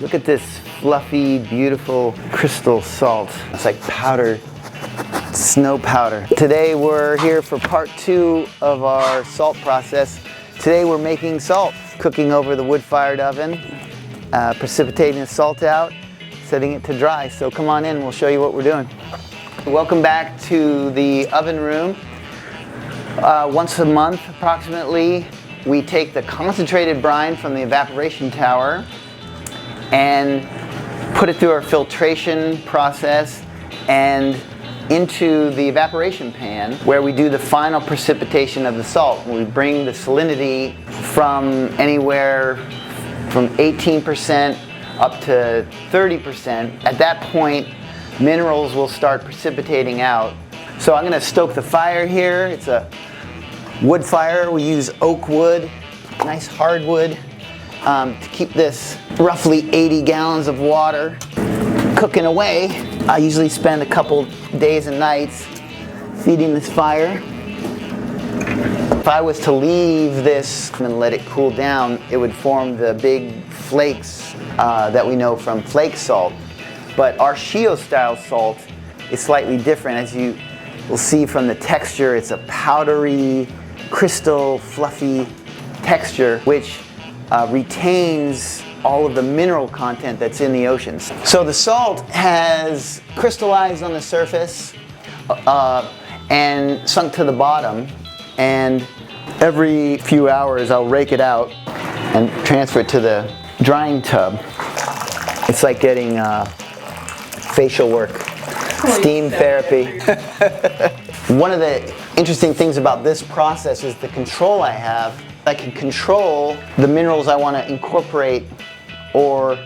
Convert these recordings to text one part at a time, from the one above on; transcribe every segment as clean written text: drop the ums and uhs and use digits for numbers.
Look at this fluffy, beautiful crystal salt. It's like powdered snow powder. Today we're here for part 2 of our salt process. Today we're making salt, cooking over the wood-fired oven, precipitating the salt out, setting it to dry. So come on in, we'll show you what we're doing. Welcome back to the oven room. Once a month approximately, we take the concentrated brine from the evaporation tower and put it through our filtration process and into the evaporation pan where we do the final precipitation of the salt. We bring the salinity from anywhere from 18% up to 30%. At that point, minerals will start precipitating out. So I'm going to stoke the fire here. It's a wood fire. We use oak wood, nice hardwood, to keep this roughly 80 gallons of water cooking away. I usually spend a couple days and nights feeding this fire. If I was to leave this and let it cool down, it would form the big flakes that we know from flake salt. But our Shio style salt is slightly different. As you will see from the texture, it's a powdery, crystal, fluffy texture which retains all of the mineral content that's in the oceans. So the salt has crystallized on the surface and sunk to the bottom, and every few hours I'll rake it out and transfer it to the drying tub. It's like getting facial work, steam therapy. One of the interesting things about this process is the control I have. I can control the minerals I want to incorporate or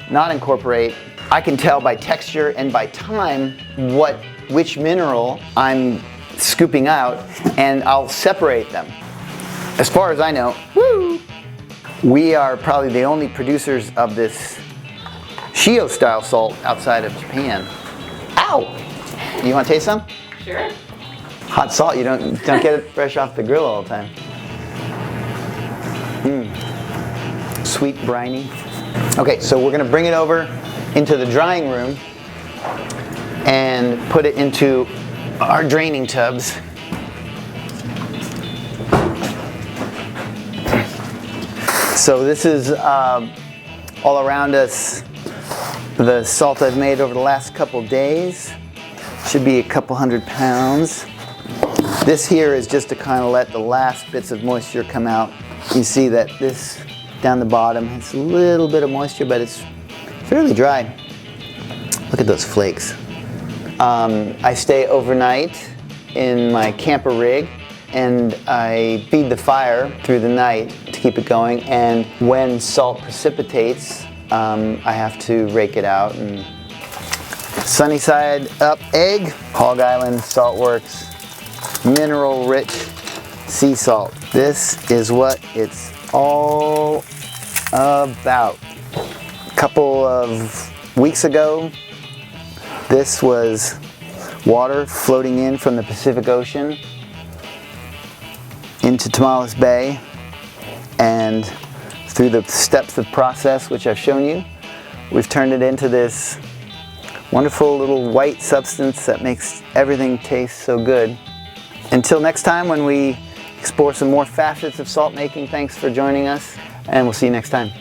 not incorporate. I can tell by texture and by time which mineral I'm scooping out, and I'll separate them. As far as I know, we are probably the only producers of this Shio style salt outside of Japan. Ow! You want to taste some? Sure. Hot salt, you don't get it fresh off the grill all the time. Sweet, briny. Okay, so we're going to bring it over into the drying room and put it into our draining tubs. So this is all around us, the salt I've made over the last couple days. Should be a couple 100 pounds. This here is just to kind of let the last bits of moisture come out. You see that this down the bottom has a little bit of moisture, but it's fairly dry. Look at those flakes. I stay overnight in my camper rig and I feed the fire through the night to keep it going, and when salt precipitates, I have to rake it out. And sunny side up egg, Hog Island Salt Works, mineral rich sea salt. This is what it's all about. A couple of weeks ago, this was water floating in from the Pacific Ocean into Tamales Bay, and through the steps of process which I've shown you, we've turned it into this wonderful little white substance that makes everything taste so good. Until next time when we explore some more facets of salt making, thanks for joining us, and we'll see you next time.